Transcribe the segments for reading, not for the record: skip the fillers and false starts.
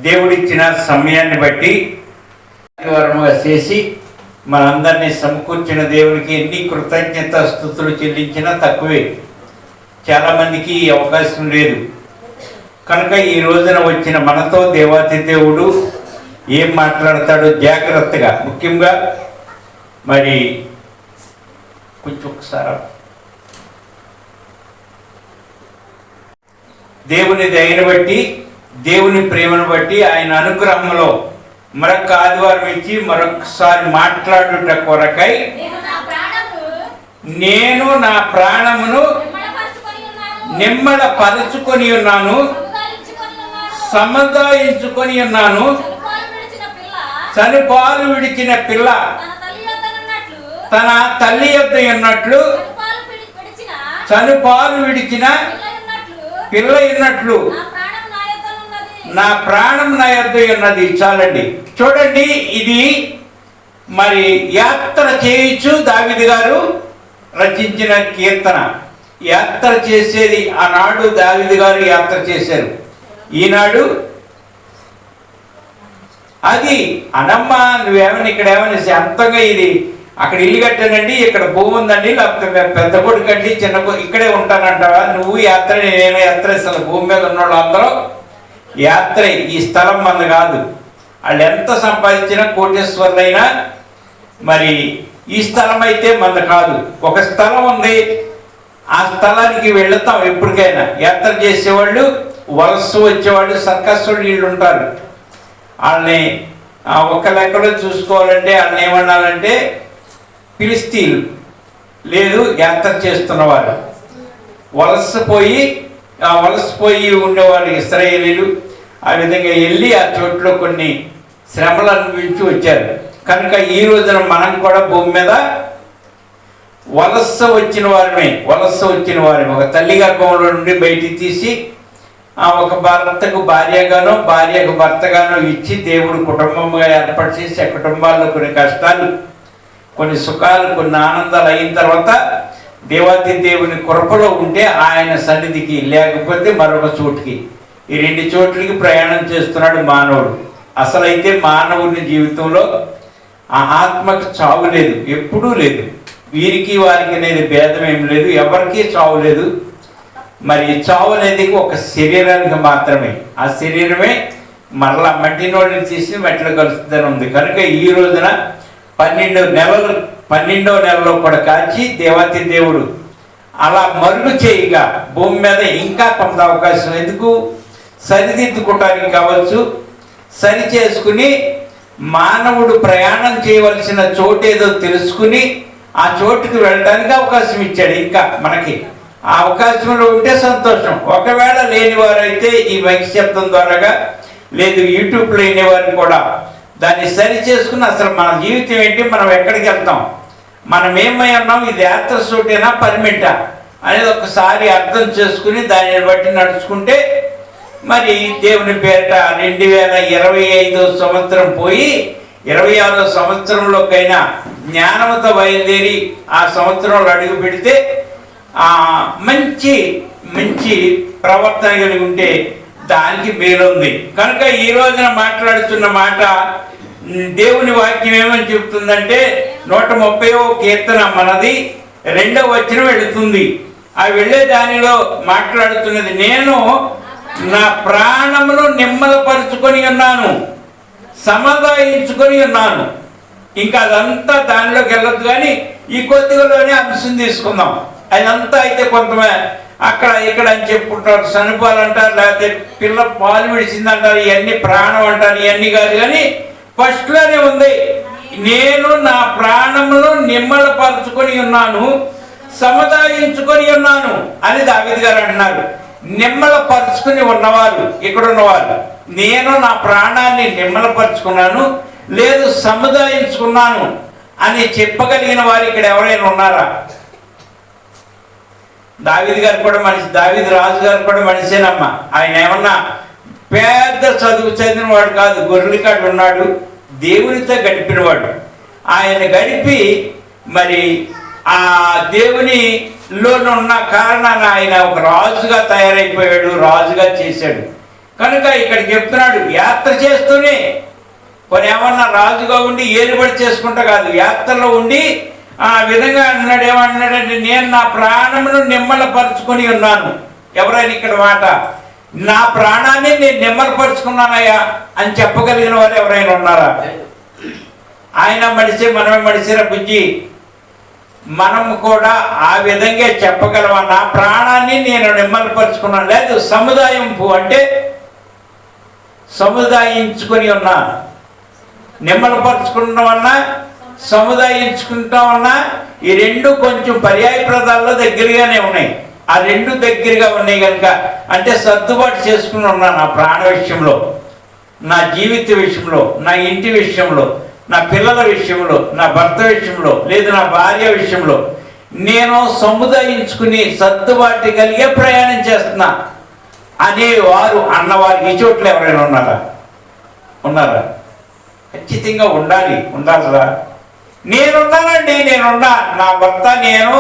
దేవుడిచ్చిన సమయాన్ని బట్టి వరముగా చేసి మనందరినీ సమకూర్చిన దేవునికి ఎన్ని కృతజ్ఞత స్తుతులు చెల్లించినా తక్కువే. చాలామందికి ఈ అవకాశం లేదు కనుక ఈ రోజున వచ్చిన మనతో దేవాతి దేవుడు ఏం మాట్లాడతాడో జాగ్రత్తగా, ముఖ్యంగా మరి కొంచెం ఒకసారి దేవుని దయని బట్టి, దేవుని ప్రేమను బట్టి, ఆయన అనుగ్రహంలో మరొక ఆదివారం ఇచ్చి మరొకసారి మాట్లాడుట కొరకై నేను నా ప్రాణమును నిమ్మళపరుచుకొని ఉన్నాను, సముదాయించుకొని ఉన్నాను. చనుపాలు విడిచిన పిల్ల తన తల్లి యొద్ద ఉన్నట్లు, చనుపాలు విడిచిన పిల్ల ఉన్నట్లు నా ప్రాణం నా యొద్ద ఉన్నది. చాలండి. చూడండి, ఇది మరి యాత్ర చేయొచ్చు. దావీదు గారు రచించిన కీర్తన. యాత్ర చేసేది ఆనాడు దావీదు గారు యాత్ర చేశారు. ఈనాడు అది అనమ్మ నువ్వేమని ఇక్కడ ఏమని అంతగా ఇది అక్కడ ఇల్లు కట్టానండి, ఇక్కడ భూమి ఉందండి, లేకపోతే పెద్ద కొడుకండి చిన్న ఇక్కడే ఉంటానంటావా? నువ్వు యాత్ర, నేను యాత్ర. అసలు భూమి మీద ఉన్నవాళ్ళు అందరూ యాత్ర. ఈ స్థలం మంది కాదు. వాళ్ళు ఎంత సంపాదించినా కోటేశ్వర్లైనా మరి ఈ స్థలం అయితే మంద కాదు. ఒక స్థలం ఉంది, ఆ స్థలానికి వెళతాం ఎప్పటికైనా. యాత్ర చేసేవాళ్ళు, వలస వచ్చేవాళ్ళు, సర్కస్ వీళ్ళు ఉంటారు. వాళ్ళని ఒక లెక్కలో చూసుకోవాలంటే వాళ్ళని ఏమన్నారంటే ఫిలిస్తీన్లు, లేదు యాత్ర చేస్తున్నవారు, వలసపోయి ఉండేవారు ఇశ్రాయేలీలు. ఆ విధంగా వెళ్ళి ఆ చోట్లో కొన్ని శ్రమలు అనుభవించి వచ్చారు. కనుక ఈ రోజున మనం కూడా భూమి మీద వలస వచ్చిన వారమే. ఒక తల్లి గర్భంలో నుండి బయటికి తీసి ఒక భర్తకు భార్యగానో, భార్యకు భర్తగానో ఇచ్చి దేవుడు కుటుంబంగా ఏర్పాటు చేసి ఆ కుటుంబాల్లో కొన్ని కష్టాలు, కొన్ని సుఖాలు, కొన్ని ఆనందాలు అయిన తర్వాత దేవాతి దేవుని కృపలో ఉంటే ఆయన సన్నిధికి, లేకపోతే మరొక చోటుకి, ఈ రెండు చోట్లకి ప్రయాణం చేస్తున్నాడు మానవుడు. అసలైతే మానవుని జీవితంలో ఆ ఆత్మకు చావు లేదు, ఎప్పుడూ లేదు. వీరికి వారికి అనేది భేదం ఏం లేదు, ఎవరికీ చావు లేదు. మరి చావు అనేది ఒక శరీరానికి మాత్రమే. ఆ శరీరమే మరలా మట్టినోడిని తీసి మట్టిలో కలుస్తుందని ఉంది. కనుక ఈ రోజున 12వ నెలలో కూడా కాచి దేవాతి దేవుడు అలా మరుగు చేయగా భూమి మీద ఇంకా కొంత అవకాశం, ఎందుకు సరిదిద్దుకోవటానికి కావచ్చు, సరి చేసుకుని మానవుడు ప్రయాణం చేయవలసిన చోటేదో తెలుసుకుని ఆ చోటుకు వెళ్ళడానికి అవకాశం ఇచ్చాడు. ఇంకా మనకి ఆ అవకాశంలో ఉంటే సంతోషం. ఒకవేళ లేని వారైతే ఈ మైక్ శబ్దం ద్వారాగా, లేదు యూట్యూబ్లో లేని వారిని కూడా దాన్ని సరి చేసుకుని అసలు మన జీవితం ఏంటి, మనం ఎక్కడికి వెళ్తాం, మనం ఏమై ఉన్నాం, ఇది యాత్ర చోటేనా పర్మిటా అనేది ఒకసారి అర్థం చేసుకుని దానిని బట్టి నడుచుకుంటే మరి దేవుని పేరిట 2025వ సంవత్సరం పోయి 26వ సంవత్సరంలోకైనా జ్ఞానంతో బయలుదేరి ఆ సంవత్సరంలో అడుగు పెడితే మంచి మంచి ప్రవర్తన కలిగి ఉంటే దానికి మేలుంది. కనుక ఈ రోజున మాట్లాడుతున్న మాట దేవుని వాక్యం ఏమని చెబుతుందంటే 130వ కీర్తన మనది 2వ వచనం వెళుతుంది. ఆ వెళ్ళే దానిలో మాట్లాడుతున్నది, నేను నా ప్రాణమును నిమ్మలపరుచుకొని ఉన్నాను, సముదాయించుకొని ఉన్నాను. ఇంకా అదంతా దానిలోకి వెళ్ళొద్దు, కానీ ఈ కొద్దిగాలోనే అంశం తీసుకుందాం. అదంతా అయితే కొంతమంది అక్కడ ఇక్కడ అని చెప్పుకుంటారు, చనుపాలు అంటారు, లేకపోతే పిల్ల పాలు విడిచిందంటారు, ఇవన్నీ ప్రాణం అంటారు. ఇవన్నీ కాదు, కానీ ఫస్ట్లోనే ఉంది, నేను నా ప్రాణమును నిమ్మలపరుచుకొని ఉన్నాను, సముదాయించుకొని ఉన్నాను అని దావీదు గారు అంటున్నారు. నిమ్మలపరుచుకుని ఉన్నవారు ఇక్కడ ఉన్నవారు, నేను నా ప్రాణాన్ని నిమ్మలపరుచుకున్నాను, లేదు సముదాయించుకున్నాను అని చెప్పగలిగిన వారు ఇక్కడ ఎవరైనా ఉన్నారా? దావీదు గారు కూడా మనిషి, దావీదు రాజు గారు కూడా మనిషేనమ్మా. ఆయన ఏమన్నా పెద్ద చదువు చదివిన వాడు కాదు, గొర్రెలకాడు ఉన్నాడు, దేవునితో గడిపినవాడు. ఆయన గడిపి మరి ఆ దేవునిలో ఉన్న కారణాన్ని ఆయన ఒక రాజుగా తయారైపోయాడు, రాజుగా చేశాడు. కనుక ఇక్కడ చెప్తున్నాడు, యాత్ర చేస్తూనే, కొన్ని ఏమన్నా రాజుగా ఉండి ఏలుబడి చేసుకుంటా కాదు, యాత్రలో ఉండి ఆ విధంగా అన్నాడు. ఏమన్నాడంటే, నేను నా ప్రాణమును నిమ్మలపరుచుకొని ఉన్నాను. ఎవరైనా ఇక్కడ మాట, నా ప్రాణాన్ని నేను నిమ్మలపరుచుకున్నానయ్యా అని చెప్పగలిగిన వారు ఎవరైనా ఉన్నారా? ఆయన మడిసే మనమే మడిసిరా బుజ్జి, మనం కూడా ఆ విధంగా చెప్పగలవా? నా ప్రాణాన్ని నేను నిమ్మలపరుచుకున్నాను. లేదు, సముదాయింపు అంటే సముదాయించుకొని ఉన్నా, నిమ్మలపరుచుకుంటామన్నా సముదాయించుకుంటామన్నా ఈ రెండు కొంచెం పర్యాయ పదాల్లో దగ్గరగానే ఉన్నాయి. ఆ రెండు దగ్గరగా ఉన్నాయి కనుక అంటే సర్దుబాటు చేసుకుని ఉన్నా. నా ప్రాణ విషయంలో, నా జీవిత విషయంలో, నా ఇంటి విషయంలో, నా పిల్లల విషయంలో, నా భర్త విషయంలో, లేదు నా భార్య విషయంలో నేను సముదాయించుకుని సర్దుబాటు కలిగే ప్రయాణం చేస్తున్నా అనేవారు అన్నవారు ఈ చోట్ల ఎవరైనా ఉన్నారా? ఖచ్చితంగా ఉండాలిరా. నేనున్నానండి, నేనున్నా. నా భర్త నేను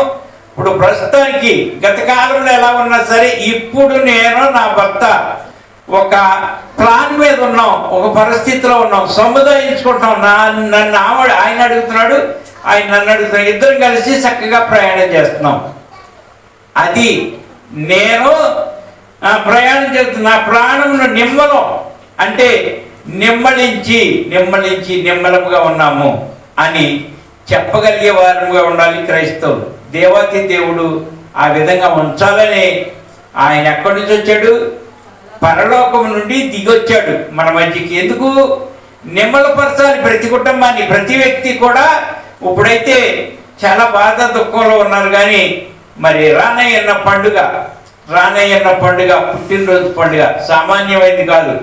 ఇప్పుడు ప్రస్తుతానికి గత కాలంలో ఎలా ఉన్నా సరే ఇప్పుడు నేను నా భర్త ఒక ప్లాన్ మీద ఉన్నాం, ఒక పరిస్థితిలో ఉన్నాం, సముదాయించుకుంటున్నాం. నన్ను ఆయన అడుగుతున్నాడు, ఆయన నన్ను అడుగుతున్నాడు, ఇద్దరం కలిసి చక్కగా ప్రయాణం చేస్తున్నాం. అది నేను ప్రయాణం చేస్తున్నా. నా ప్రాణమును నిమ్మలం అంటే నిమ్మలంగా ఉన్నాము అని చెప్పగలిగే వారుగా ఉండాలి క్రైస్తవులు. దేవాతి దేవుడు ఆ విధంగా ఉంచాలని ఆయన ఎక్కడి నుంచి వచ్చాడు? పరలోకం నుండి దిగొచ్చాడు మన మధ్యకి. ఎందుకు? నిమ్మలపరచాలి ప్రతి కుటుంబాన్ని, ప్రతి వ్యక్తి కూడా. ఇప్పుడైతే చాలా బాధ దుఃఖంలో ఉన్నారు, కానీ మరి రానయ్యన్న పండుగ పుట్టినరోజు పండుగ సామాన్యమైంది కాదు.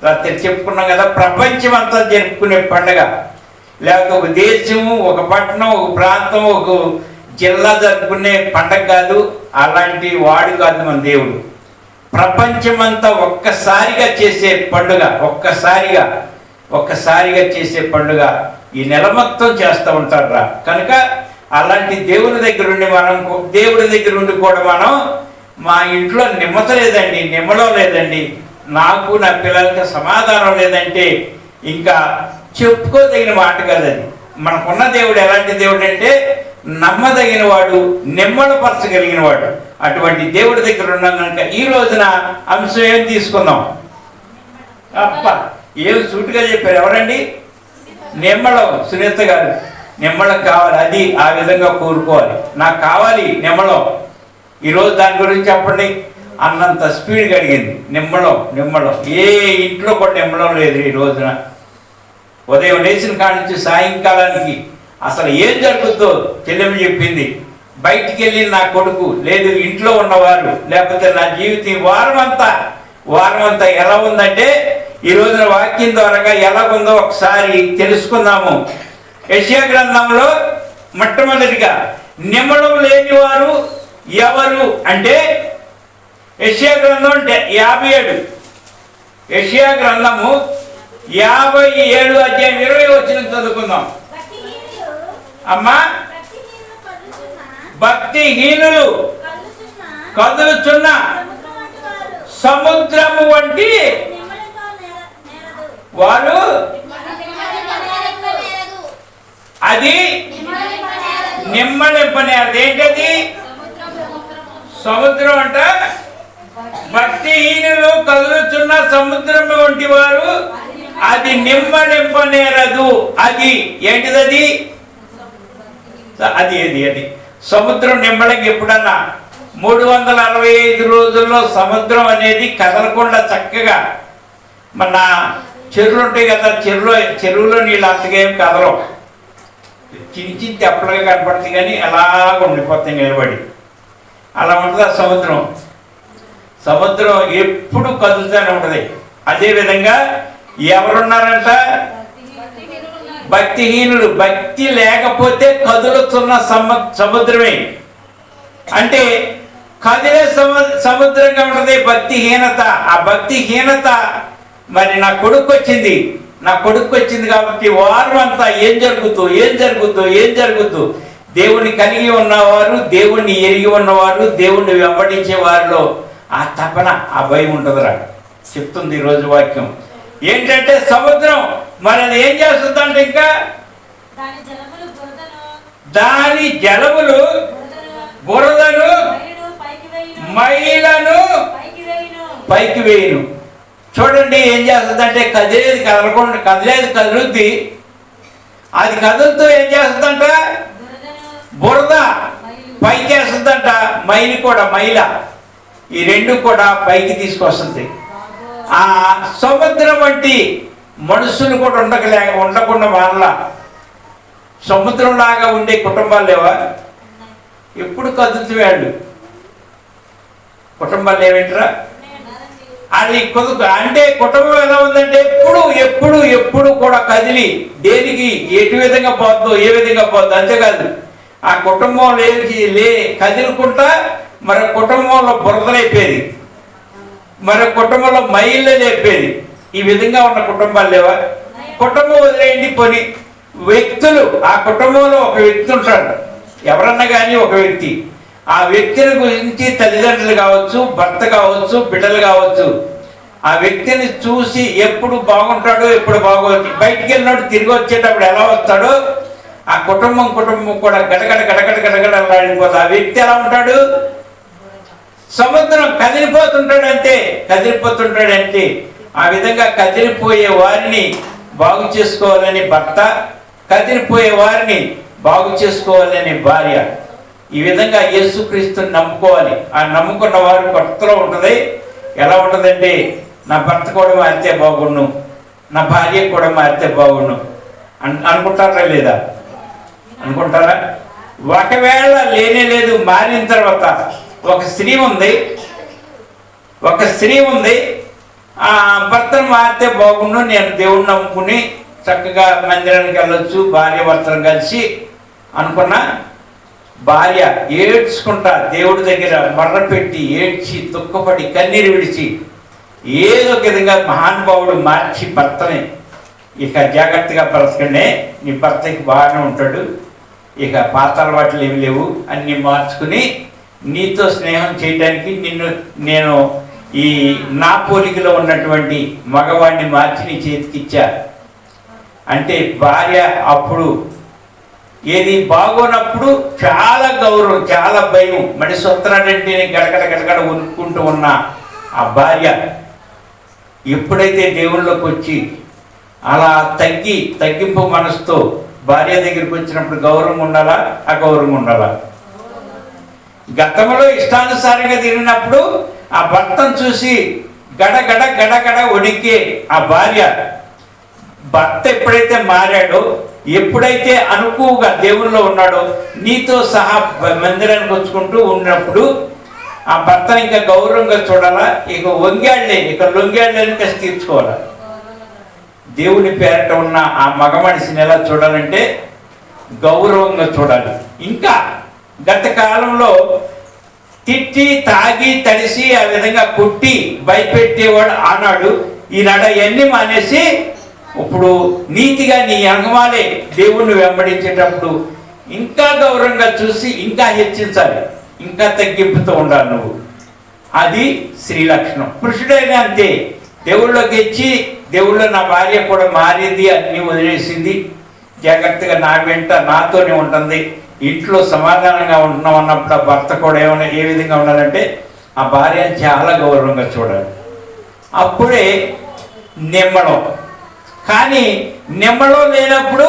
రాత్రి చెప్పుకున్నాం కదా, ప్రపంచం అంతా జరుపుకునే పండుగ. లేకపోతే ఒక దేశము, ఒక పట్టణం, ఒక ప్రాంతం, ఒక జిల్లా జరుపుకునే పండగ కాదు. అలాంటి వాడు కాదు మన దేవుడు. ప్రపంచమంతా ఒక్కసారిగా చేసే పండుగ, ఒక్కసారిగా చేసే పండుగ ఈ నెల మొత్తం చేస్తూ ఉంటారు. కనుక అలాంటి దేవుడి దగ్గర ఉండి కూడా మనం మా ఇంట్లో నిమ్మత లేదండి, నిమ్మలో లేదండి, నాకు నా పిల్లలకి సమాధానం లేదంటే ఇంకా చెప్పుకోదగిన మాట కాదు అది. మనకున్న దేవుడు ఎలాంటి దేవుడు అంటే నమ్మదగిన వాడు, నిమ్మలపరచగలిగిన వాడు. అటువంటి దేవుడి దగ్గర ఉన్నాం కనుక ఈ రోజున అంశం ఏం తీసుకుందాం? ఏం సూటిగా చెప్పారు. ఎవరండి? నిమ్మలం. సునీత గారు, నిమ్మలం కావాలి. అది ఆ విధంగా కోరుకోవాలి. నాకు కావాలి నిమ్మలం. ఈరోజు దాని గురించి చెప్పండి. అన్నంత స్పీడ్గా అడిగింది. నిమ్మలం. ఏ ఇంట్లో కూడా నిమ్మలం లేదు ఈ రోజున. ఉదయం లేచిన కాడి నుంచి సాయంకాలానికి అసలు ఏం జరుగుతుందో చెల్లెమ్మ చెప్పింది. బయటికి వెళ్ళి నా కొడుకు, లేదు ఇంట్లో ఉన్నవారు, లేకపోతే నా జీవితం వారం అంతా ఎలా ఉందంటే ఈ రోజున వాక్యం ద్వారా ఎలా ఉందో ఒకసారి తెలుసుకుందాము. యెషయా గ్రంథంలో మొట్టమొదటిగా నిమ్మలం లేని వారు ఎవరు అంటే యెషయా గ్రంథం 57, యెషయా గ్రంథము 57 అధ్యాయం 20 వచనం చదువుకుందాం. అమ్మా, భక్తిహీనులు కదులుచున్న సముద్రము వంటి వారు, అది నిమ్మలింపనేది. ఏంటది? సముద్రం అంట. భక్తిహీనులు కదులుచున్న సముద్రము వంటి వారు, అది నిమ్మలింపనేరదు. అది ఏంటిది? అది సముద్రం నిమ్మలకి ఎప్పుడన్నా 365 రోజుల్లో సముద్రం అనేది కదలకుండా చక్కగా, మన చెరువులు ఉంటాయి కదా, చెరువులో నీళ్ళు అంతగా ఏం కదలవు, చిన్న తెప్పలుగా కనపడతాయి, కానీ అలాగ ఉండిపోతాయి నిలబడి. అలా ఉంటుంది ఆ సముద్రం ఎప్పుడు కదులుతూనే ఉంటుంది. అదేవిధంగా ఎవరున్నారంట? భక్తిహీనులు. భక్తి లేకపోతే కదులుతున్న సముద్రమే. అంటే కదిలే సముద్రంగా ఉంటుంది భక్తిహీనత. ఆ భక్తిహీనత మరి నా కొడుకు వచ్చింది కాబట్టి వారు అంతా ఏం జరుగుతూ దేవుణ్ణి కలిగి ఉన్నవారు, దేవుణ్ణి ఎరిగి ఉన్నవారు, దేవుణ్ణి వెంబడించే వారిలో ఆ తపన, ఆ భయం ఉంటుందిరా. చెప్తుంది ఈరోజు వాక్యం. ఏంటంటే సముద్రం మరి అది ఏం చేస్తుందంటే ఇంకా దాని జలములు బురదను మైలను పైకి వేయును. చూడండి ఏం చేస్తుందంటే కదిలేది కదులుద్ది. అది కదులుతూ ఏం చేస్తుందంట, బురద పైకి వేస్తుందంట, మైలు కూడా మైల, ఈ రెండు కూడా పైకి తీసుకొస్తుంది. ఆ సముద్రం వంటి మనుషులు కూడా ఉండకుండా వాళ్ళ సముద్రంలాగా ఉండే కుటుంబాలు లేవా? ఎప్పుడు కదులుతూ వాళ్ళు కుటుంబాలు ఏమిట్రా? అది అంటే కుటుంబం ఎలా ఉందంటే ఎప్పుడు ఎప్పుడు ఎప్పుడు కూడా కదిలి దేనికి ఎటు విధంగా పోద్దో ఏ విధంగా పోద్దో. అంతేకాదు ఆ కుటుంబం కదులుకుంటా మరి కుటుంబంలో బురదలైపోయేది, మరి కుటుంబంలో మైళ్ళు లేపేది. ఈ విధంగా ఉన్న కుటుంబాలు లేవా? కుటుంబం వదిలేయండి, పోని వ్యక్తులు, ఆ కుటుంబంలో ఒక వ్యక్తి ఉంటాడు, ఎవరన్నా కానీ ఒక వ్యక్తి, ఆ వ్యక్తిని గురించి తల్లిదండ్రులు కావచ్చు, భర్త కావచ్చు, బిడ్డలు కావచ్చు, ఆ వ్యక్తిని చూసి ఎప్పుడు బాగుంటాడో ఎప్పుడు బాగోదు, బయటికి వెళ్ళినట్టు తిరిగి వచ్చేటప్పుడు ఎలా వస్తాడో ఆ కుటుంబం కూడా గడగడ గడగడ గడగడ ఆడిపోతుంది. ఆ వ్యక్తి ఎలా ఉంటాడు? సముద్రం కదిలిపోతుంటాడంటే ఆ విధంగా కదిలిపోయే వారిని బాగు చేసుకోవాలని భర్త, కదిలిపోయే వారిని బాగు చేసుకోవాలని భార్య, ఈ విధంగా యేసుక్రీస్తుని నమ్ముకోవాలి. ఆ నమ్ముకున్న వారు కొత్తలో ఉంటుంది. ఎలా ఉంటుందంటే నా భర్త కూడా మారితే బాగుండు, నా భార్య కూడా మారితే బాగుండు అనుకుంటారా లేదా? అనుకుంటారా? ఒకవేళ లేదు, మారిన తర్వాత ఒక స్త్రీ ఉంది ఆ భర్తను మారితే బాగుండు, నేను దేవుణ్ణి నమ్ముకుని చక్కగా మందిరానికి వెళ్ళొచ్చు, భార్య భర్తను కలిసి అనుకున్నా, భార్య ఏడ్చుకుంటా దేవుడి దగ్గర మర్రపెట్టి ఏడ్చి దుఃఖపడి కన్నీరు విడిచి ఏదో ఒక విధంగా మహానుభావుడు మార్చి భర్తని ఇక జాగ్రత్తగా బ్రతకండి, నీ భర్తకి బాగానే ఉంటాడు, ఇక పాత అలవాట్లు ఏమి లేవు, అన్నీ మార్చుకుని నీతో స్నేహం చేయడానికి నేను ఈ నా పోలికలో ఉన్నటువంటి మగవాడిని మార్చి నీ చేతికిచ్చా అంటే భార్య అప్పుడు ఏది బాగోనప్పుడు చాలా గౌరవం, చాలా భయం, మనిషి వస్తున్నాడంటేనే గడగడ గడగడ ఉనుక్కుంటూ ఉన్న ఆ భార్య ఎప్పుడైతే దేవుళ్ళలోకి వచ్చి అలా తగ్గింపు మనసుతో భార్య దగ్గరికి వచ్చినప్పుడు గౌరవం ఉండాలా, అగౌరవం ఉండాలా? గతంలో ఇష్టానుసారంగా తిరిగినప్పుడు ఆ భర్తను చూసి గడగడ గడగడ వణికే ఆ భార్య, భర్త ఎప్పుడైతే మారాడో, ఎప్పుడైతే అనుకువగా దేవుల్లో ఉన్నాడో, నీతో సహా మందిరానికి వచ్చుకుంటూ ఉన్నప్పుడు ఆ భర్తను ఇంకా గౌరవంగా చూడాలా, ఇక లొంగాళ్ళని కసి తీర్చుకోవాలా. దేవుని పేరట ఉన్న ఆ మగ మనిషిని ఎలా చూడాలంటే గౌరవంగా చూడాలి. ఇంకా గత కాలంలో తిట్టి తాగి తడిసి ఆ విధంగా కొట్టి భయపెట్టేవాడు ఆనాడు, ఈనాడు అవన్నీ మానేసి ఇప్పుడు నీతిగా నీ అంగమాలే దేవుణ్ణి వెంబడించేటప్పుడు ఇంకా గౌరవంగా చూసి ఇంకా హెచ్చించాలి, ఇంకా తగ్గింపుతో ఉండాలి నువ్వు. అది స్త్రీ లక్షణం. పురుషుడైనా అంతే, దేవుళ్ళలోకి వచ్చి దేవుళ్ళో నా భార్య కూడా మారింది, అన్నీ వదిలేసింది, జాగ్రత్తగా నా వెంట నాతోనే ఉంటుంది, ఇంట్లో సమాధానంగా ఉంటున్నాం అన్నప్పుడు ఆ భర్త కూడా ఏ విధంగా ఉండాలంటే ఆ భార్యను చాలా గౌరవంగా చూడాలి. అప్పుడే నిమ్మడం. కానీ నిమ్మలో లేనప్పుడు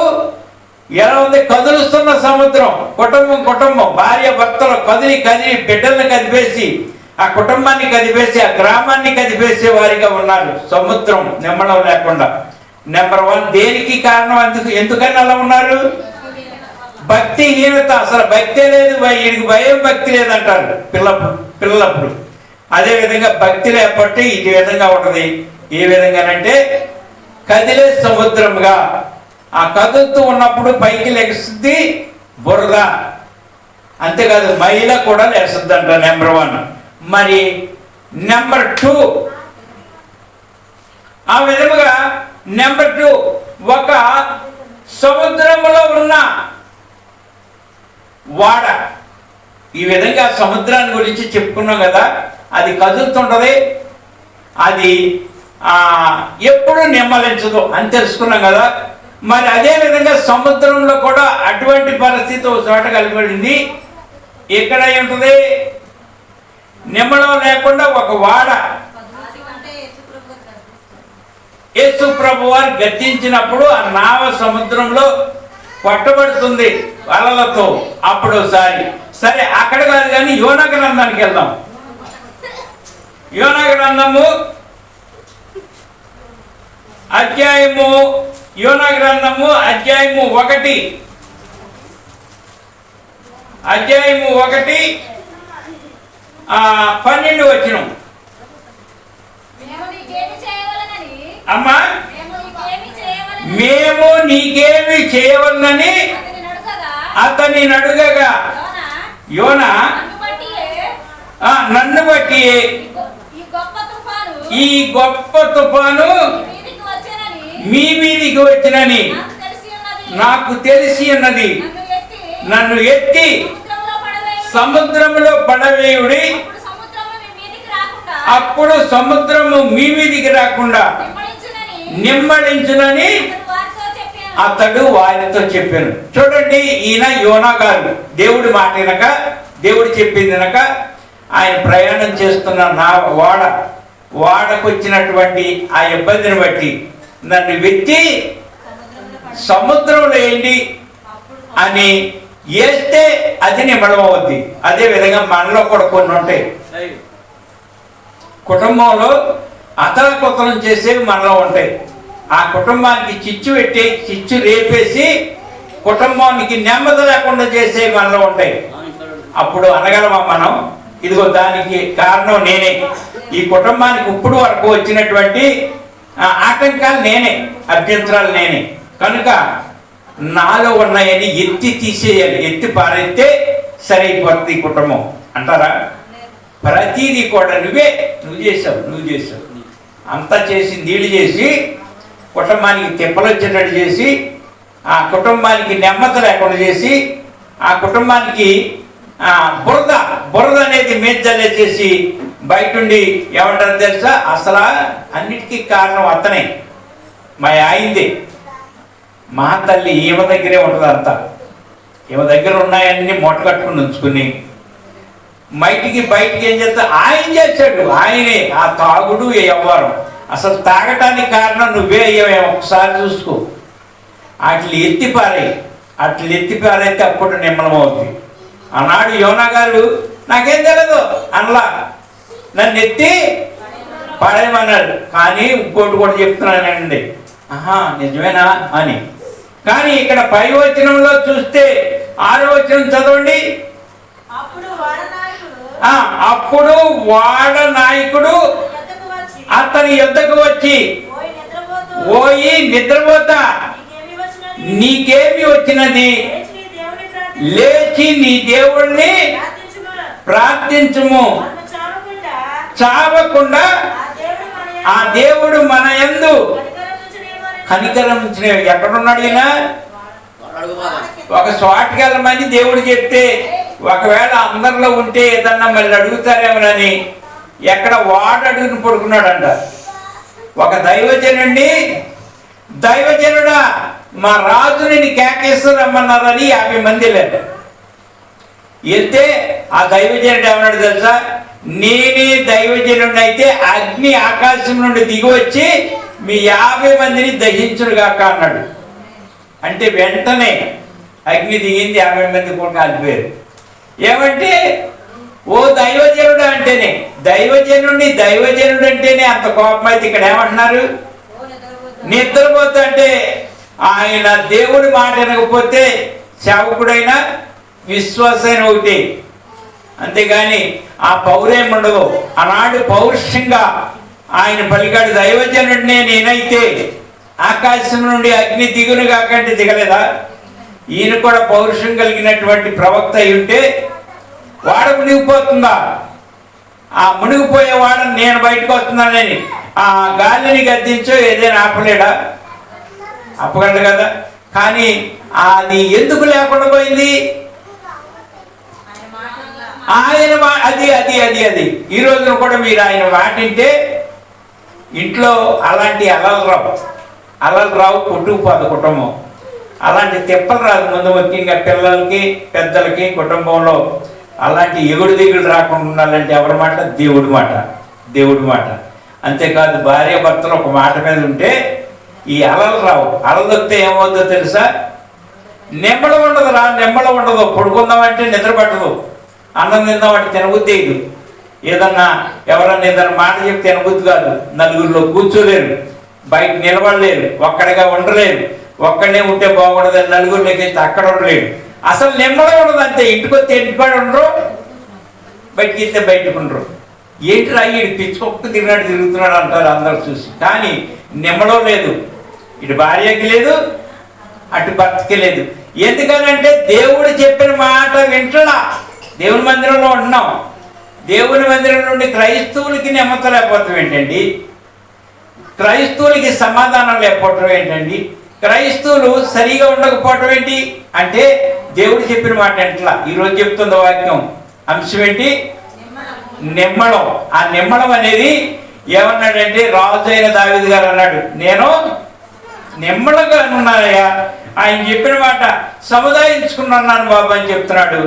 ఎలా ఉంది? కదులుస్తున్న సముద్రం, కుటుంబం భార్య భర్తలు కదిలి బిడ్డలను కదిపేసి ఆ కుటుంబాన్ని కదిపేసి ఆ గ్రామాన్ని కదిపేసే వారిగా ఉన్నారు. సముద్రం నిమ్మడం లేకుండా. నెంబర్ 1 దేనికి కారణం? ఎందుకని అలా ఉన్నారు? భక్తిహీనత. అసలు భక్తే లేదు, వీడికి భయం భక్తి లేదంటారు పిల్లలప్పుడు. అదేవిధంగా భక్తి లేకపోతే ఇది విధంగా ఉంటుంది. ఏ విధంగానంటే కదిలే సముద్రంగా ఆ కదులుతూ ఉన్నప్పుడు పైకి లెగుస్తుంది బురద, అంతేకాదు మైల కూడా లేస్తుంది అంట. నెంబర్ 1. మరి నెంబర్ 2 ఆ విధముగా నెంబర్ 2 ఒక సముద్రంలో ఉన్న వాడ. ఈ విధంగా సముద్రాన్ని గురించి చెప్పుకున్నాం కదా, అది కదులుతుంటది. అది ఎప్పుడు నిమ్మలించదు అని తెలుసుకున్నాం కదా. మరి అదేవిధంగా సముద్రంలో కూడా అటువంటి పరిస్థితి ఒక చోట కలిపడింది. ఇక్కడ ఉంటుంది నిమ్మడం లేకుండా ఒక వాడ. యేసు ప్రభు వారు గద్దించినప్పుడు ఆ నావ సముద్రంలో పట్టబడుతుంది అలలతో. అప్పుడు సరే అక్కడ కాదు కానీ యోనా గ్రంథానికి వెళ్దాం. యోనా గ్రంథము యోనా గ్రంథము అధ్యాయము 1 12 వచనం. అమ్మా, మేము నీకేమి చేయవలనని అతని అడుగగా యోనా నన్ను బట్టి ఈ గొప్ప తుఫాను మీ మీదికి వచ్చినని నాకు తెలిసి ఉన్నది. నన్ను ఎత్తి సముద్రంలో పడవేయుడి, అప్పుడు సముద్రము మీ మీదికి రాకుండా నిమ్మడించునని అతడు వారితో చెప్పాను. చూడండి, ఈయన యోనా గారు దేవుడి మాట వినక, దేవుడు చెప్పింది వినక ఆయన ప్రయాణం చేస్తున్న నా వాడకు వచ్చినటువంటి ఆ ఇబ్బందిని బట్టి నన్ను వెత్తి సముద్రంలో ఏంటి అని వేస్తే అది నిమ్మడం అవుద్ది. అదే విధంగా మనలో కూడా కొన్ని ఉంటాయి. కుటుంబంలో అతలకుతలం చేసేవి మనలో ఉంటాయి. ఆ కుటుంబానికి చిచ్చు రేపేసి కుటుంబానికి నెమ్మది లేకుండా చేసేవి మనలో ఉంటాయి. అప్పుడు అనగలమా మనం, ఇదిగో దానికి కారణం నేనే, ఈ కుటుంబానికి ఇప్పుడు వరకు వచ్చినటువంటి ఆటంకాలు నేనే, అభ్యంతరాలు నేనే, కనుక నాలో ఉన్నాయని ఎత్తి తీసేయాలి. ఎత్తి పారైతే సరైపోతుంది కుటుంబం అంటారా? ప్రతిదీ కూడా నువ్వు చేసావు అంతా చేసి నీళ్ళు చేసి కుటుంబానికి తిప్పలు వచ్చేటట్టు చేసి, ఆ కుటుంబానికి నెమ్మది లేకుండా చేసి, ఆ కుటుంబానికి బురద అనేది మేజ్జలే చేసి బయటుండి ఏమంటారు తెలుసా? అసలు అన్నిటికీ కారణం అతనే, మా ఆయిందే. మా తల్లి ఈమె దగ్గరే ఉంటుంది అంతా. ఈమె దగ్గర ఉన్నాయన్నీ మూట కట్టుకుని ఉంచుకుని బయటికి ఏం చేస్తా? ఆయన చేశాడు. ఆయనే ఆ తాగుడు వ్యవహారం. అసలు తాగటానికి కారణం నువ్వే అయ్యావేమో ఒకసారి చూసుకో. అట్లా ఎత్తిపారైతే అప్పుడు నిమ్మలమవుతుంది. ఆనాడు యోనా గారు నాకేం తెలియదు అనలా, నన్ను ఎత్తి పడేయమన్నాడు. కానీ ఇంకోటి కూడా చెప్తున్నానండి, నిజమేనా అని. కానీ ఇక్కడ 5వ వచనంలో చూస్తే 6వ వచనం చదవండి. అప్పుడు వాడ నాయకుడు అతని యొద్దకు వచ్చి, ఓయి నిద్రపోతా, నీకేమి వచ్చినది? లేచి నీ దేవుణ్ణి ప్రార్థించుము, చావకుండా ఆ దేవుడు మన యందు కనికరించిన. ఎక్కడున్నాడు ఈయన? ఒక చోటుకి వెళ్ళమని దేవుడు చెప్తే, ఒకవేళ అందరిలో ఉంటే ఏదన్నా మళ్ళీ అడుగుతారేమోనని ఎక్కడ వాడు అడుగుని పడుకున్నాడంట. ఒక దైవజనుడా మా రాజు నిన్ను కేకేస్తూ రమ్మన్నారని 50 మంది వెళ్ళారు. వెళ్తే ఆ దైవజనుడు ఏమన్నాడు తెలుసా? నేనే దైవజనుడిని అయితే అగ్ని ఆకాశం నుండి దిగి వచ్చి మీ 50 మందిని దహించునుగాక అన్నాడు. అంటే వెంటనే అగ్ని దిగింది, 50 మంది కూడా కాలిపోయారు. ఏమంటే ఓ దైవజనుడు అంటేనే, దైవజనుడు అంటేనే అంత కోపం. అయితే ఇక్కడ ఏమంటున్నారు? నిద్రపోతా అంటే ఆయన దేవుడి మాట వినకపోతే సేవకుడైనా విశ్వాసైన ఒకటి, అంతేగాని ఆ పౌరేముండదు. ఆనాడు పౌరుషంగా ఆయన పలికాడు, దైవజనుడినే నేనైతే ఆకాశం నుండి అగ్ని దిగును కాకంటే దిగలేదా? ఈయన కూడా పౌరుషం కలిగినటువంటి ప్రవక్త అయి ఉంటే వాడ మునిగిపోతుందా? ఆ మునిగిపోయే వాడని నేను బయటకు వస్తున్నానని ఆ గాలిని గద్దించో ఏదైనా ఆపలేడా? ఆపగలడు కదా. కానీ అది ఎందుకు లేకుండా పోయింది? ఆయన అది ఈ రోజున కూడా మీరు ఆయన వాటింటే ఇంట్లో అలాంటి అలలు రావు కొట్టుకుపోదు కుటుంబం. అలాంటి తిప్పలు రాదు ముందు, ముఖ్యంగా పిల్లలకి పెద్దలకి కుటుంబంలో అలాంటి ఎగుడు దిగుడు రాకుండా ఉండాలంటే ఎవరి మాట? దేవుడి మాట. అంతేకాదు భార్య భర్తలు ఒక మాట మీద ఉంటే ఈ అలలు రావు. అలలు వస్తే ఏమవుతుందో తెలుసా? నెమ్మడం ఉండదు. పడుకుందామంటే నిద్ర పట్టదు, అన్నం తిందామంటే తినబుద్ధి అయ్యదు, ఎవరన్నా మాట చెప్తే తినబుద్ధి కాదు, నలుగురిలో కూర్చోలేరు, బయట నిలబడలేరు, ఒక్కడిగా ఉండలేరు, ఒక్కడనే ఉంటే బాగుండదు, నలుగురిలోకి అయితే అక్కడ ఉండలేరు. అసలు నెమ్మడం ఉండదు. అంతే, ఇంటికి వస్తే ఇంటికాడ ఉండరు, బయటికి వెళ్తే బయటకు ఉండరు. ఏంటి రాయి పిచ్చుకొక్క తిరుగుతున్నాడు అంటారు అందరు చూసి. కానీ నిమ్మడం లేదు, ఇటు భార్యకి లేదు, అటు భర్తకి లేదు. ఎందుకనంటే దేవుడు చెప్పిన మాట వింటున్నా. దేవుని మందిరంలో ఉంటున్నాం, దేవుని మందిరం నుండి క్రైస్తవులకి నెమ్మత లేకపోవటం ఏంటండి? క్రైస్తవులకి సమాధానం లేకపోవటం ఏంటండి? క్రైస్తవులు సరిగా ఉండకపోవటం ఏంటి అంటే దేవుడు చెప్పిన మాట ఎంట్లా. ఈరోజు చెప్తున్న వాక్యం అంశం ఏంటి? నిమ్మడం. ఆ నిమ్మడం అనేది ఏమన్నాడంటే, రాజు అయిన దావీదు గారు అన్నాడు, నేను నిమ్మడంగా ఉన్నానయ్యా, ఆయన చెప్పిన మాట సముదాయించుకున్నాను బాబు అని చెప్తున్నాడు.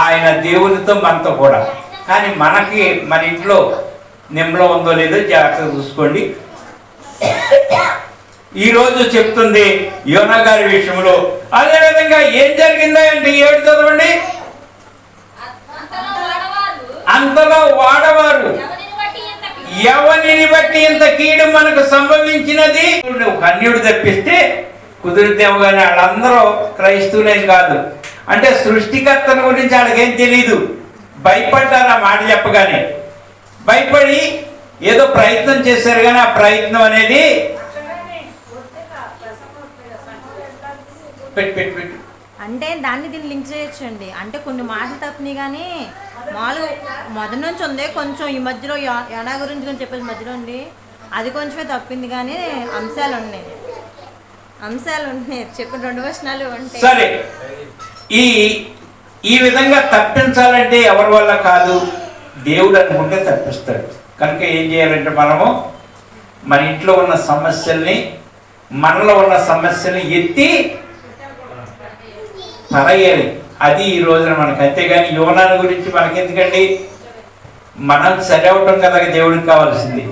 ఆయన దేవునితో మనతో కూడా. కానీ మనకి మన ఇంట్లో నిమ్మలం ఉందో లేదో జాగ్రత్తగా చూసుకోండి. ఈరోజు చెప్తుంది యోనా గారి విషయంలో. అదేవిధంగా ఏం జరిగిందో అంటే 7 చదవండి. అంతలో వాడవారు ఎవరిని బట్టి ఇంత కీడు మనకు సంభవించినది. ఒక అన్యుడు తప్పిస్తే కుదిరిద్దేమో కానీ వాళ్ళందరూ క్రైస్తవులేం కాదు. అంటే సృష్టికర్తను గురించి వాళ్ళకేం తెలియదు. భయపడ్డారు ఆ మాట చెప్పగానే. భయపడి ఏదో ప్రయత్నం చేశారు, కానీ ఆ ప్రయత్నం అనేది పెట్టు అంటే దాన్ని దీన్ని లింక్ చేయొచ్చు అండి. అంటే కొన్ని మాటలు తప్పినాయి, కానీ మామూలుగా మొదటి నుంచి ఉంది. కొంచెం ఈ మధ్యలో యోనా గురించి కొంచెం చెప్పేది మధ్యలో ఉంది, అది కొంచెమే తప్పింది, కానీ అంశాలు ఉన్నాయి చెప్పిన 2 వచనాలు ఉంటాయి. సరే, ఈ విధంగా తప్పించాలంటే ఎవరి వల్ల కాదు, దేవుడు అనుకుంటే తప్పిస్తాడు. కనుక ఏం చేయాలంటే మనము మన ఇంట్లో ఉన్న సమస్యల్ని, మనలో ఉన్న సమస్యల్ని ఎత్తి పరయ్యాలి. అది ఈ రోజున మనకు. అంతేగాని యోనాను గురించి మనకెందుకండి? మనం సరి అవటం కదా దేవుడికి కావాల్సింది.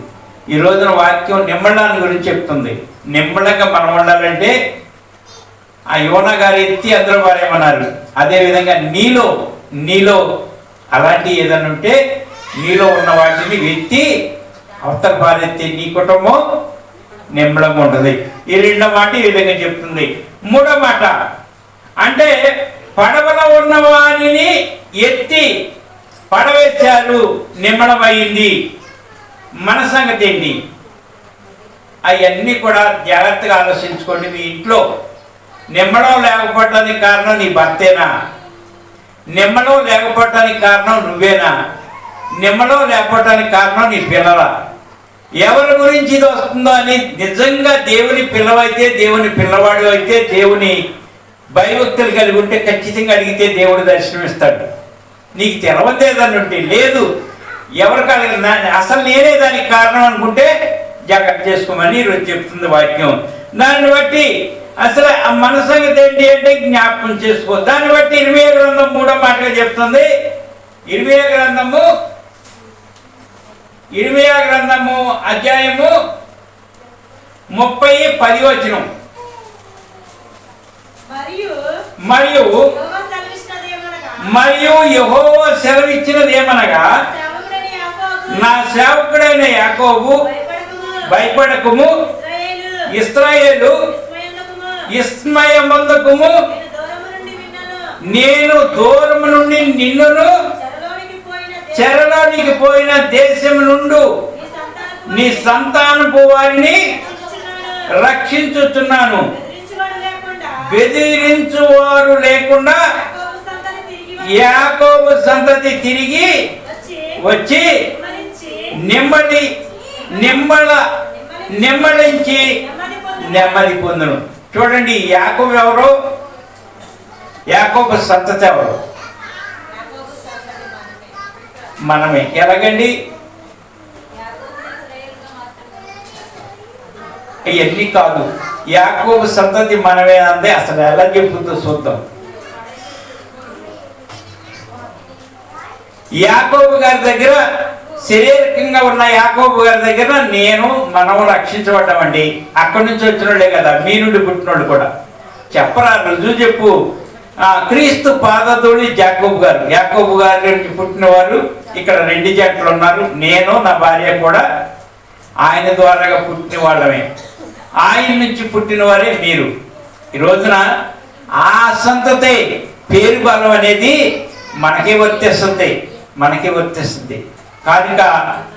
ఈ రోజున వాక్యం నిమ్మడాన్ని గురించి చెప్తుంది. నిమ్మడంగా మనం ఉండాలంటే ఆ యోనా గారు ఎత్తి అందరూ పారేయమన్నారు. అదేవిధంగా నీలో అలాంటి ఏదైనా ఉంటే నీలో ఉన్న వాటిని ఎత్తి అవతల పారెత్తి నీ కుటుంబం నిమ్మడంగా ఉంటుంది. ఈ 2వ మాట ఈ విధంగా చెప్తుంది. 3వ మాట అంటే పడవలో ఉన్న వారిని ఎత్తి పడవేశారు, నిమ్మడమైంది. మన సంగతి ఏంటి? అవన్నీ కూడా జాగ్రత్తగా ఆలోచించుకోండి. మీ ఇంట్లో నిమ్మడం లేకపోవటానికి కారణం నీ భర్తేనా? నిమ్మడం లేకపోవటానికి కారణం నువ్వేనా? నిమ్మడం లేకపోవటానికి కారణం నీ పిల్లలా? ఎవరి గురించి ఇది వస్తుందో అని నిజంగా దేవుని పిల్లవైతే, దేవుని పిల్లవాడు అయితే, దేవుని భయభక్తులు కలిగి ఉంటే ఖచ్చితంగా అడిగితే దేవుడు దర్శనమిస్తాడు. నీకు తెలవదేదని ఉంటే లేదు, ఎవరికి అసలు నేనే దానికి కారణం అనుకుంటే జాగ్రత్త చేసుకోమని ఈరోజు చెప్తుంది వాక్యం. దాన్ని బట్టి అసలు మన సంగతి ఏంటి అంటే జ్ఞాపకం చేసుకో. దాన్ని బట్టి 20వ గ్రంథం 3వ మాటగా చెప్తుంది. 20వ గ్రంథము అధ్యాయము 30:10 వచనం. మరియు యెహోవా సెలవిచ్చినది ఏమనగా, నా సేవకుడైన యాకోబు భయపడకుము, ఇశ్రాయేలు విస్మయమందకుము, నేను దూరము నుండి నిన్నును చెరలోనికి పోయిన దేశం నుండి నీ సంతానపు వారిని రక్షించుచున్నాను. బెదిరించువారు లేకుండా యాకోబు సంతతి తిరిగి వచ్చి నిమ్మడించి నెమ్మది పొందును. చూడండి, యాకోబు ఎవరు? యాకోబు సంతతి ఎవరు? మనమే. ఎలాగండి? ఇవన్నీ కాదు. యాకోబు సంతతి మనమే అంటే అసలు ఎలా చెప్పుతుందో చూద్దాం. యాకోబు గారి దగ్గర, శారీరకంగా ఉన్న యాకోబు గారి దగ్గర మనం రక్షించబడ్డామండి. అక్కడి నుంచి వచ్చిన వాళ్ళే కదా, మీ నుండి పుట్టినోళ్ళు కూడా. చెప్పరా, రుజువు చెప్పు. క్రీస్తు పాదధూళి యాకోబు గారి నుంచి పుట్టిన వారు ఇక్కడ 2 జంటలు ఉన్నారు. నేను నా భార్య కూడా ఆయన ద్వారాగా పుట్టిన వాళ్ళమే. ఆయన నుంచి పుట్టిన వారే మీరు. ఈ రోజున ఆ సంతతే పేరు బలం అనేది మనకే వర్తిస్తుంది.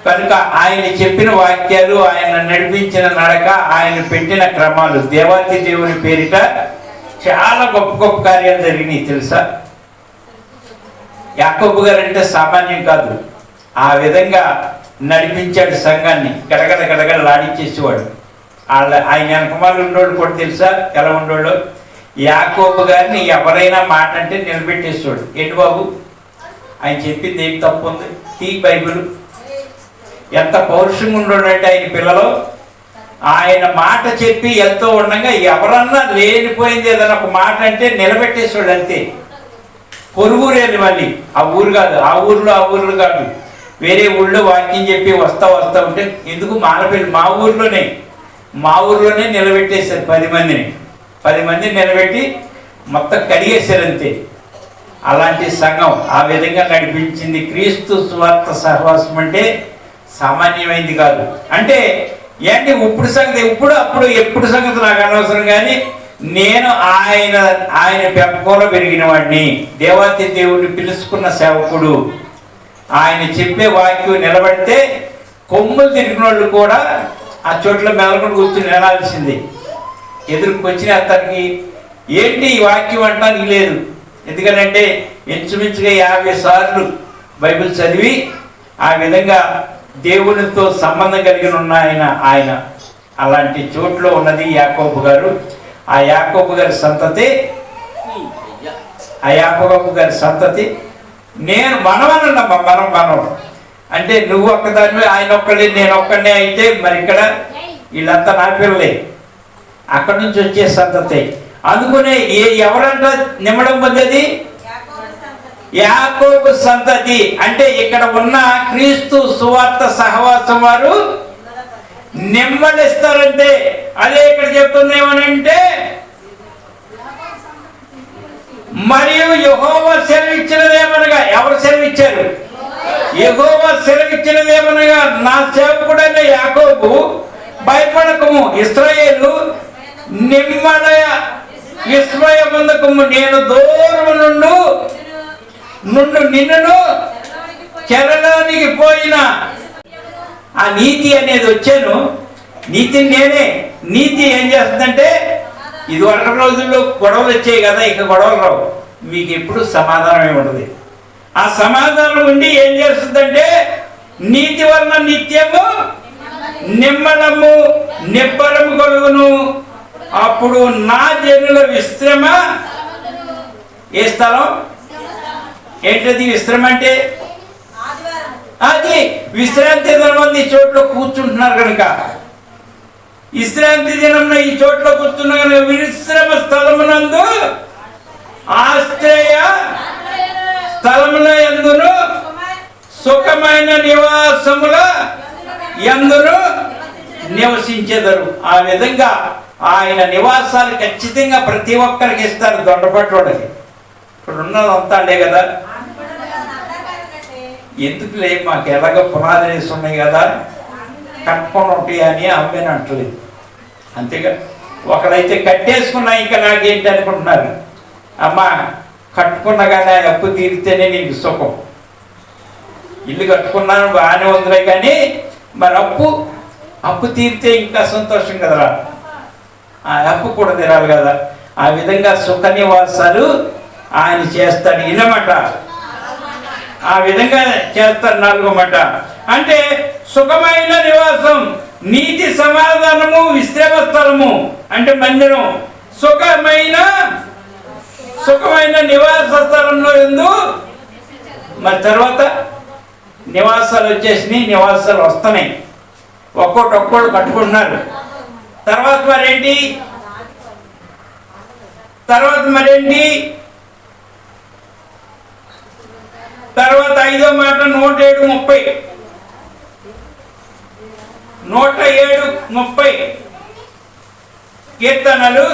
కనుక ఆయన చెప్పిన వాక్యాలు, ఆయన నడిపించిన నడక, ఆయన పెట్టిన క్రమాలు, దేవాతి దేవుని పేరిట చాలా గొప్ప గొప్ప కార్యాలు జరిగినాయి తెలుసా. యాకోబు గారు అంటే సామాన్యం కాదు. ఆ విధంగా నడిపించాడు సంఘాన్ని, గడగడలాడించేసేవాడు. ఆయన వెనకమాలు ఉండోడు కూడా తెలుసా ఎలా ఉండోడు. యాకోబు గారిని ఎవరైనా మాట అంటే నిలబెట్టేసేవాడు. ఏంటి బాబు, ఆయన చెప్పింది ఏం తప్పు ఉంది, ఈ బైబిల్. ఎంత పౌరుషంగా ఉండోడంటే ఆయన పిల్లలు. ఆయన మాట చెప్పి వెళ్తూ ఉండగా ఎవరన్నా లేనిపోయింది ఏదైనా ఒక మాట అంటే నిలబెట్టేసాడు అంతే. పొరుగురేది మళ్ళీ ఆ ఊరు కాదు, ఆ ఊర్లో కాదు, వేరే ఊళ్ళో వాక్యం చెప్పి వస్తా ఉంటే ఎందుకు మానపల్లి మా ఊర్లోనే నిలబెట్టేశారు 10 మందిని నిలబెట్టి మొత్తం కడిగేశారు అంతే. అలాంటి సంఘం ఆ విధంగా నడిపించింది. క్రీస్తు సువార్త సహవాసం అంటే సామాన్యమైంది కాదు. అంటే ఏంటి ఇప్పుడు సంగతి, ఎప్పుడు సంగతి నాకు అనవసరం. కానీ నేను ఆయన పెంపకంలో పెరిగిన వాడిని, దేవాతి దేవుడిని పిలుచుకున్న సేవకుడు. ఆయన చెప్పే వాక్యం నిలబడితే కొమ్ములు తిరిగిన వాళ్ళు కూడా ఆ చోట్ల మెలకొని కూర్చుని వినాల్సింది. ఎదురుకొచ్చిన అతనికి ఏంటి ఈ వాక్యం అంటానికి లేదు. ఎందుకంటే ఇంచుమించుగా 50 సార్లు బైబిల్ చదివి ఆ విధంగా దేవునితో సంబంధం కలిగి ఉన్న ఆయన అలాంటి చోట్లో ఉన్నది యాకోబు గారు. ఆ యాకోబు గారి సంతతి నేను మనం అంటే నువ్వు ఒక్కదాన్ని ఆయన ఒక్కడే నేను ఒక్కడే అయితే మరి ఇక్కడ వీళ్ళంతా నా పిల్లలే, అక్కడి నుంచి వచ్చే సంతతి. అందుకనే ఎవరంట నిమ్మడం పొందేది యాకోబు సంతతి. అంటే ఇక్కడ ఉన్న క్రీస్తు సువార్త సహవాసం వారు నిమ్మలిస్తారంటే అదే ఇక్కడ చెప్తుందేమనంటే మరియు యెహోవా సెలవిచ్చినదేమనగా, ఎవరు సెలవిచ్చారు? యెహోవా సెలవిచ్చినదేమనగా, నా సేవకుడైన యాకోబు భయపడకము, ఇశ్రాయేలు నిమ్మలయ విస్మయముందకము, నేను దూరము నుండి నిన్ను చెరలోనికి పోయిన ఆ నీతి అనేది వచ్చాను. నీతి ఏం చేస్తుందంటే, ఇది వరకు రోజుల్లో గొడవలు వచ్చాయి కదా, ఇక గొడవలు రావు. మీకు ఎప్పుడు సమాధానమే ఉండదు. ఆ సమాధానం ఉండి ఏం చేస్తుందంటే, నీతి వలన నిత్యము నిమ్మలము నిబ్బరము కలుగును. అప్పుడు నా జనుల విశ్రమ. ఏ స్థలం ఏంటది విశ్రమ అంటే? అది విశ్రాంతి దినం ఈ చోట్ల కూర్చుంటున్నారు కనుక, విశ్రాంతి దినం ఈ చోట్ల కూర్చున్న కనుక విశ్రమ స్థలమునందు ఆశ్రయ స్థలముల యందును సుఖమైన నివాసముల యందును నివసించెదరు. ఆ విధంగా ఆయన నివాసాలు ఖచ్చితంగా ప్రతి ఒక్కరికి ఇస్తారు. దొండపట్లోడికి ఇప్పుడు ఉన్నదంతా లే కదా, ఎందుకులే మాకు ఎలాగ పునాది ఉన్నాయి కదా కట్టుకొని ఉంటాయి అని అమ్మేని అంటలేదు. అంతేగా, ఒకడైతే కట్టేసుకున్నా ఇంకా నాకేంటి అనుకుంటున్నారు. అమ్మ కట్టుకున్నా కానీ అప్పు తీరితేనే నీకు సుఖం. ఇల్లు కట్టుకున్నాను బాగానే ఉందిలే కానీ మరి అప్పు తీరితే ఇంకా సంతోషం కదరా, ఆ అప్పు కూడా తీరాలి కదా. ఆ విధంగా సుఖ నివాసాలు ఆయన చేస్తాడు. ఇనమాట ఆ విధంగా చేస్తారు. 4వ మాట అంటే సుఖమైన నివాసం, నీతి సమాధానము విశ్రమ స్థలము అంటే మందిరం. సుఖమైన నివాస స్థలంలో ఎందు మరి తర్వాత నివాసాలు వచ్చేసినాయి, నివాసాలు వస్తున్నాయి, ఒక్కోటి కట్టుకుంటున్నారు. తర్వాత మరేంటి? తర్వాత 5వ మాట 107:30. 107:30 కీర్తనలు.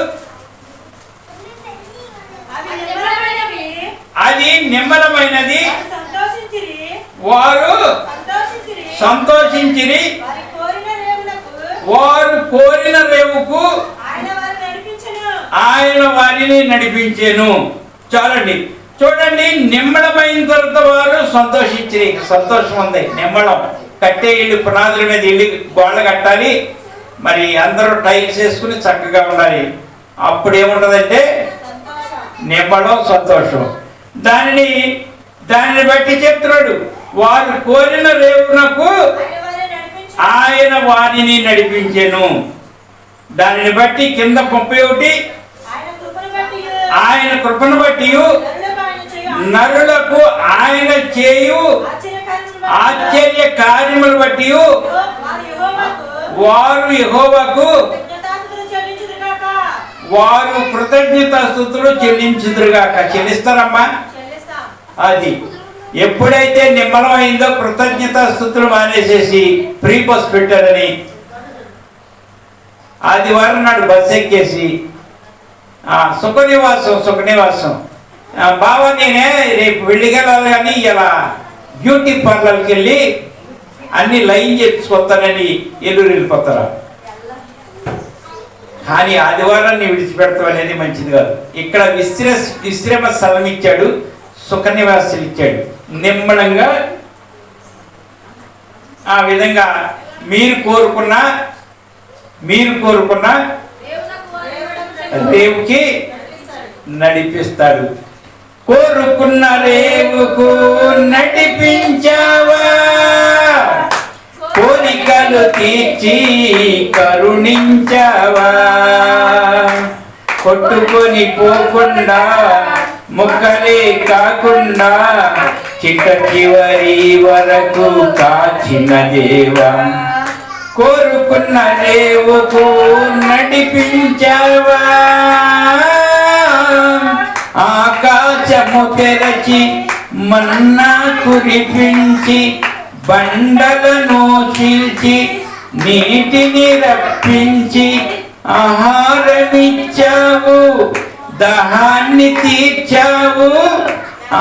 అది నిమ్మలమైనది, వారు సంతోషించిరి, వారు కోరిన రేవుకు ఆయన వారిని నడిపించెను. చాలండి. చూడండి, నిమ్మళమైన తర్వాత వారు సంతోషించిరి. సంతోషం ఉంది. నిమ్మళం కట్టే ఇల్లు, పునాదుల మీద ఇల్లు గోళ్ళ కట్టాలి, మరి అందరూ టైల్స్ వేసుకుని చక్కగా ఉండాలి. అప్పుడు ఏముండదంటే నిమ్మళం, సంతోషం. దానిని బట్టి చెప్తున్నాడు, వారు కోరిన రేవునకు ఆయన వారిని నడిపించెను. దానిని బట్టి కింద 31, ఆయన కృపను బట్టి నరులకు ఆయన చేయు ఆశ్చర్య కార్యములు బట్టి వారు యెహోవాకు వారు కృతజ్ఞతాస్తుతులు చెల్లించుదురుగాక. చెల్లిస్తారమ్మా. అది ఎప్పుడైతే నిమ్మలం అయిందో కృతజ్ఞతాస్తుతులు మానేసేసి ఫ్రీ బస్ పెట్టారని ఆదివారం నాడు బస్ ఎక్కేసి సుఖనివాసం బాబా నేనే రేపు వెళ్ళగలాలి కానీ ఇలా బ్యూటీ పార్లర్కి వెళ్ళి అన్ని లైన్ చేసుకొస్తానని ఎల్లురు వెళ్ళిపోతారా. కానీ ఆదివారాన్ని విడిచిపెడతాం అనేది మంచిది కాదు. ఇక్కడ విశ్రమ స్థలం ఇచ్చాడు, సుఖనివాసులు ఇచ్చాడు. నిమ్మలంగా ఆ విధంగా మీరు కోరుకున్న రేవుకి నడిపిస్తాడు. కోరుకున్న రేవుకు నడిపించావా, కోరికలు తీర్చి కరుణించావా, కొట్టుకొని పోకుండా ముక్కలే కాకుండా చిట్ట చివరి వరకు కాచిన దేవా, కోరుకున్న రేవుకు నడిపించావా, ఆకాశము తెరచి మన్నా కురిపించి బండలను చీల్చి నీటిని రప్పించి ఆహారమిచ్చావు, దాహాన్ని తీర్చావు,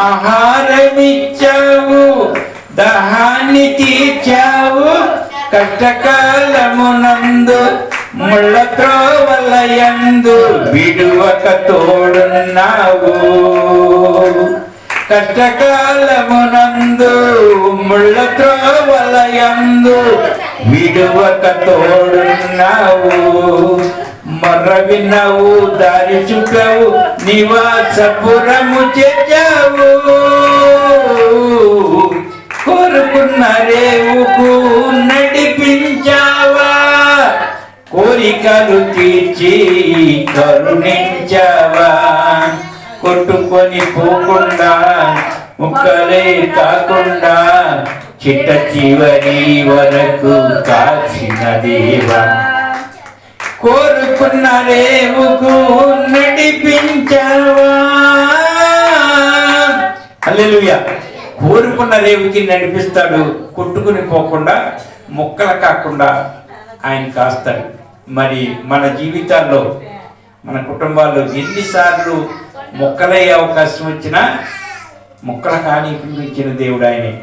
ఆహారమిచ్చావు, దాహాన్ని తీర్చావు, కష్టకాలమునందు ముళ్ళ త్రోవలయందు విడువక తోడున్నావు, కష్టకాలమునందు ముళ్ళ త్రోవలయందు విడువక తోడున్నావు, మొర్ర విన్నావు, దారి చూపావు, నివాసపురము చేర్చావు, కోరుకున్న రేవుకు నడిపించావా, కోరికలు తీర్చి కరుణించావా, కొట్టుకొని పోకుండా ముక్కలే కాకుండా చిట్ట చివరి వరకు కాచిన దేవా, కోరుకున్న రేవుకు నడిపించావా. హల్లెలూయా. కోరుకున్న రేవుకి నడిపిస్తాడు. కొట్టుకుని పోకుండా ముక్కలు కాకుండా ఆయన కాస్తాడు. మరి మన జీవితాల్లో మన కుటుంబాల్లో ఎన్నిసార్లు మొక్కలయ్యే అవకాశం వచ్చినా మొక్కల కాని ఇచ్చిన దేవుడు ఆయనే.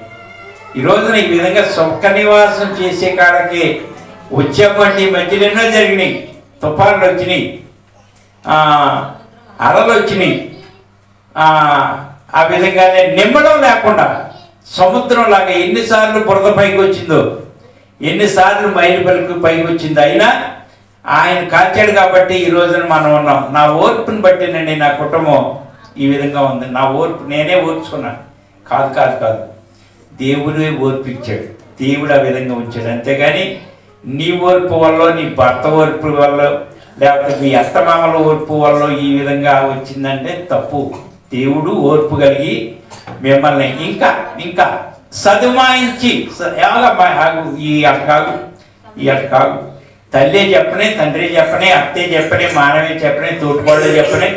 ఈ రోజున ఈ విధంగా సుఖ నివాసం చేసే కాడకే వచ్చామండి. మధ్యలో ఎన్నో జరిగినాయి, తుఫాన్లు వచ్చినాయి, అలలు వచ్చినాయి. ఆ విధంగానే నిమ్మడం లేకుండా సముద్రం లాగా ఎన్నిసార్లు బురద పైకి వచ్చిందో, ఎన్నిసార్లు మైలుపల్లికి పైకి వచ్చిందో, అయినా ఆయన కాచాడు కాబట్టి ఈ రోజున మనం ఉన్నాం. నా ఓర్పుని బట్టినండి నా కుటుంబం ఈ విధంగా ఉంది. నా ఓర్పు నేనే ఓర్చుకున్నాను కాదు, దేవుడే ఓర్పిచ్చాడు. దేవుడు ఆ విధంగా ఉంచాడు. అంతేగాని నీ ఓర్పు వల్ల, నీ భర్త ఓర్పు వల్ల, లేకపోతే మీ అత్తమామల ఓర్పు వల్ల ఈ విధంగా వచ్చిందంటే తప్పు. దేవుడు ఓర్పు కలిగి మిమ్మల్ని ఇంకా సదుమాయించి ఈ అటు కాదు తల్లి చెప్పని, తండ్రి చెప్పని, అత్తే చెప్పని, మానవి చెప్పని, తోటికోళ్ళు చెప్పని,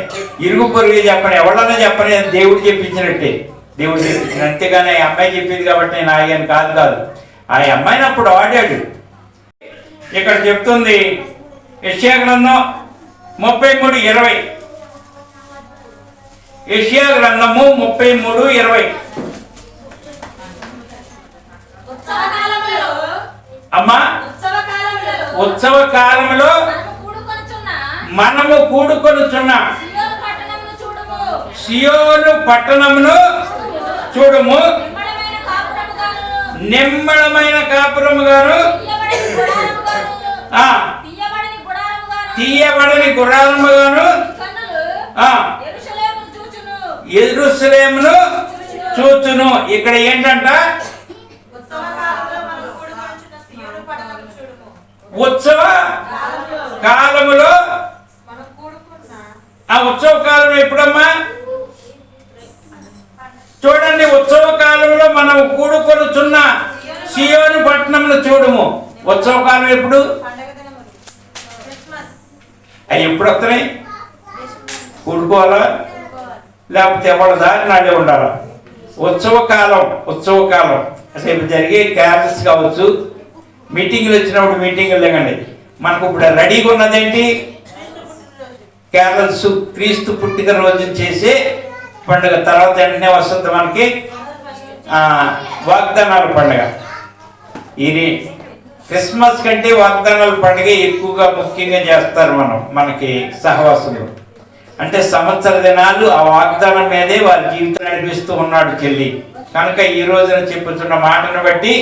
ఇరుగు పొరుగు చెప్పని, ఎవరన్నా చెప్పని, అని దేవుడు చెప్పించినట్టే. దేవుడు చెప్పించిన, అంతేగాని ఆ అమ్మాయి చెప్పింది కాబట్టి నేను ఆగాను కాదు. ఆ అమ్మాయిని అప్పుడు ఆడాడు. ఇక్కడ చెప్తుంది యెషయా గ్రంథం 33:20. యెషయా గ్రంథము 33:20. అమ్మా, ఉత్సవ కాలంలో మనము కూడుకొనుచున్న సియోను పట్టణమును చూడుము, నిమ్మళమైన కాపురముగాను తీయబడని గుడారముగాను యెరూషలేమును చూచును. ఇక్కడ ఏంటంట, ఉత్సవ కాలములో. ఆ ఉత్సవ కాలం ఎప్పుడమ్మా? చూడండి, ఉత్సవ కాలంలో మనం కూడుకొనుచున్న సియోను పట్టణంలో చూడము. ఉత్సవ కాలం ఎప్పుడు? అవి ఎప్పుడు వస్తున్నాయి? కూడుకోవాలా లేకపోతే ఎవరి దారి నాడే ఉండాలా? ఉత్సవ కాలం రేపు జరిగే క్యారల్స్ కావచ్చు, మీటింగ్లు వచ్చినప్పుడు మీటింగ్లు లేకండి. మనకు ఇప్పుడు రెడీగా ఉన్నదేంటి? క్యారల్స్, క్రీస్తు పుట్టిన రోజున చేసే పండుగ. తర్వాత వెంటనే వస్తుంది మనకి వాగ్దానాల పండుగ. ఇది క్రిస్మస్ కంటే వాగ్దానాల పండుగ ఎక్కువగా ముఖ్యంగా చేస్తారు మనకి సహవాసులు. అంటే సంవత్సర దినాలు ఆ వాగ్దానం మీదే వారి జీవితం నడిపిస్తూ ఉన్నాడు చెల్లి. కనుక ఈ రోజున చెప్పుతున్న మాటను బట్టి